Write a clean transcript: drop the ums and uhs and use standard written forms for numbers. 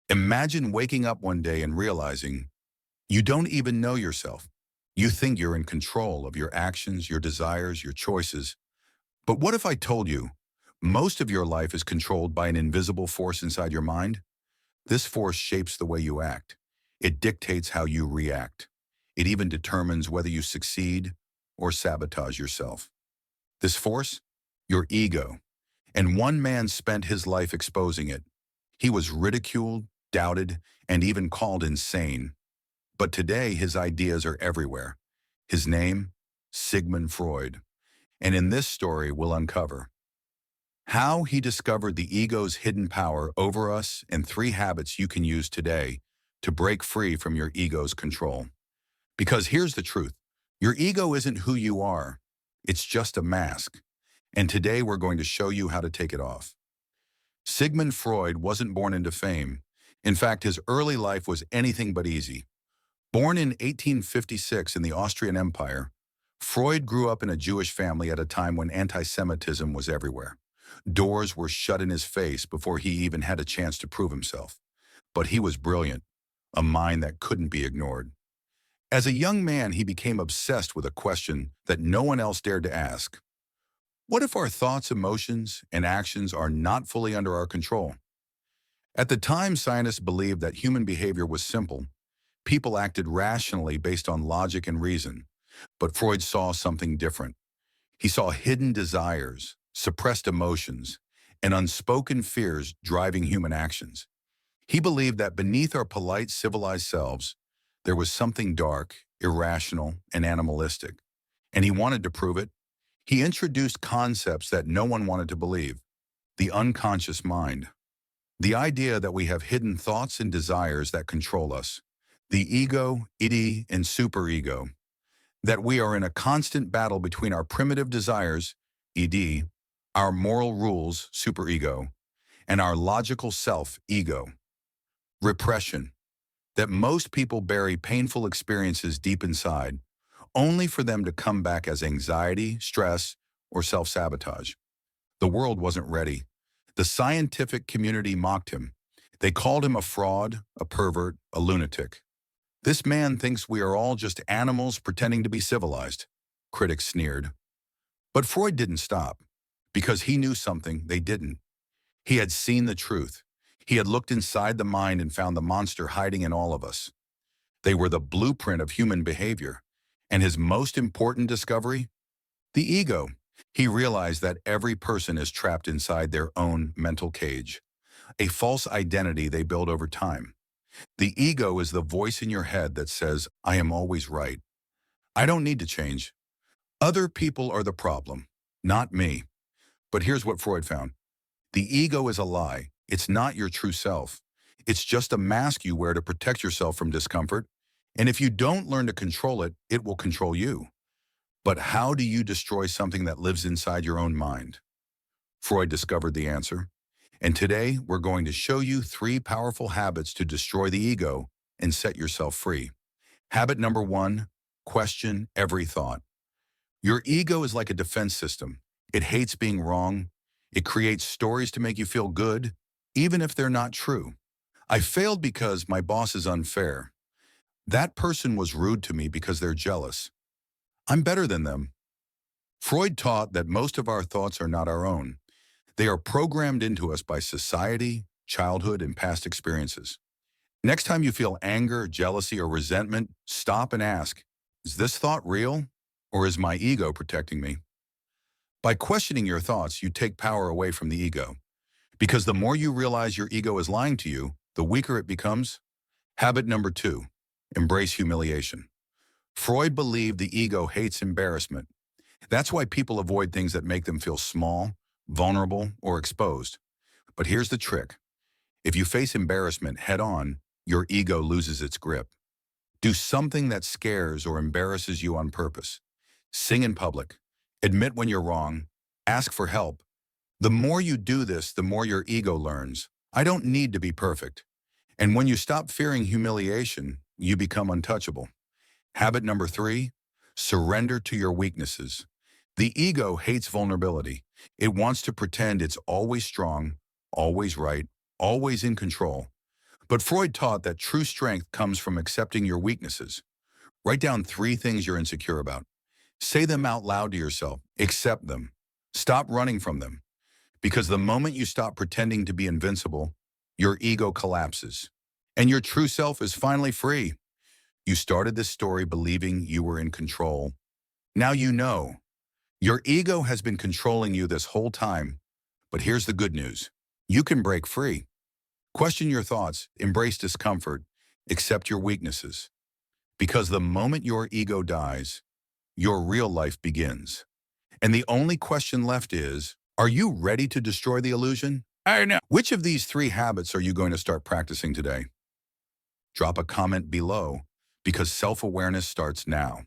Imagine waking up one day and realizing you don't even know yourself. You think you're in control of your actions, your desires, your choices. But what if I told you most of your life is controlled by an invisible force inside your mind? This force shapes the way you act. It dictates how you react. It even determines whether you succeed or sabotage yourself. This force? Your ego. And one man spent his life exposing it. He was ridiculed, doubted, and even called insane. But today, his ideas are everywhere. His name? Sigmund Freud. And in this story, we'll uncover how he discovered the ego's hidden power over us and 3 habits you can use today to break free from your ego's control. Because here's the truth. Your ego isn't who you are. It's just a mask. And today we're going to show you how to take it off. Sigmund Freud wasn't born into fame. In fact, his early life was anything but easy. Born in 1856 in the Austrian Empire, Freud grew up in a Jewish family at a time when anti-Semitism was everywhere. Doors were shut in his face before he even had a chance to prove himself. But he was brilliant, a mind that couldn't be ignored. As a young man, he became obsessed with a question that no one else dared to ask. What if our thoughts, emotions, and actions are not fully under our control? At the time, scientists believed that human behavior was simple. People acted rationally based on logic and reason. But Freud saw something different. He saw hidden desires, suppressed emotions, and unspoken fears driving human actions. He believed that beneath our polite, civilized selves, there was something dark, irrational, and animalistic. And he wanted to prove it. He introduced concepts that no one wanted to believe. The unconscious mind. The idea that we have hidden thoughts and desires that control us. The ego, id, and superego. That we are in a constant battle between our primitive desires, id, our moral rules, superego, and our logical self, ego. Repression. That most people bury painful experiences deep inside, only for them to come back as anxiety, stress, or self-sabotage. The world wasn't ready. The scientific community mocked him. They called him a fraud, a pervert, a lunatic. This man thinks we are all just animals pretending to be civilized, critics sneered. But Freud didn't stop, because he knew something they didn't. He had seen the truth. He had looked inside the mind and found the monster hiding in all of us. They were the blueprint of human behavior. And his most important discovery? The ego. He realized that every person is trapped inside their own mental cage, a false identity they build over time. The ego is the voice in your head that says, I am always right. I don't need to change. Other people are the problem, not me. But here's what Freud found. The ego is a lie. It's not your true self. It's just a mask you wear to protect yourself from discomfort. And if you don't learn to control it, it will control you. But how do you destroy something that lives inside your own mind? Freud discovered the answer. And today, we're going to show you 3 powerful habits to destroy the ego and set yourself free. Habit number 1, question every thought. Your ego is like a defense system. It hates being wrong. It creates stories to make you feel good, even if they're not true. I failed because my boss is unfair. That person was rude to me because they're jealous. I'm better than them. Freud taught that most of our thoughts are not our own. They are programmed into us by society, childhood, and past experiences. Next time you feel anger, jealousy, or resentment, stop and ask, is this thought real, or is my ego protecting me? By questioning your thoughts, you take power away from the ego. Because the more you realize your ego is lying to you, the weaker it becomes. Habit number 2, embrace humiliation. Freud believed the ego hates embarrassment. That's why people avoid things that make them feel small, vulnerable, or exposed. But here's the trick. If you face embarrassment head-on, your ego loses its grip. Do something that scares or embarrasses you on purpose. Sing in public. Admit when you're wrong. Ask for help. The more you do this, the more your ego learns. I don't need to be perfect. And when you stop fearing humiliation, you become untouchable. Habit number 3, surrender to your weaknesses. The ego hates vulnerability. It wants to pretend it's always strong, always right, always in control. But Freud taught that true strength comes from accepting your weaknesses. Write down 3 things you're insecure about. Say them out loud to yourself. Accept them. Stop running from them. Because the moment you stop pretending to be invincible, your ego collapses. And your true self is finally free. You started this story believing you were in control. Now you know. Your ego has been controlling you this whole time. But here's the good news. You can break free. Question your thoughts, embrace discomfort, accept your weaknesses. Because the moment your ego dies, your real life begins. And the only question left is, are you ready to destroy the illusion? I know. Which of these 3 habits are you going to start practicing today? Drop a comment below because self-awareness starts now.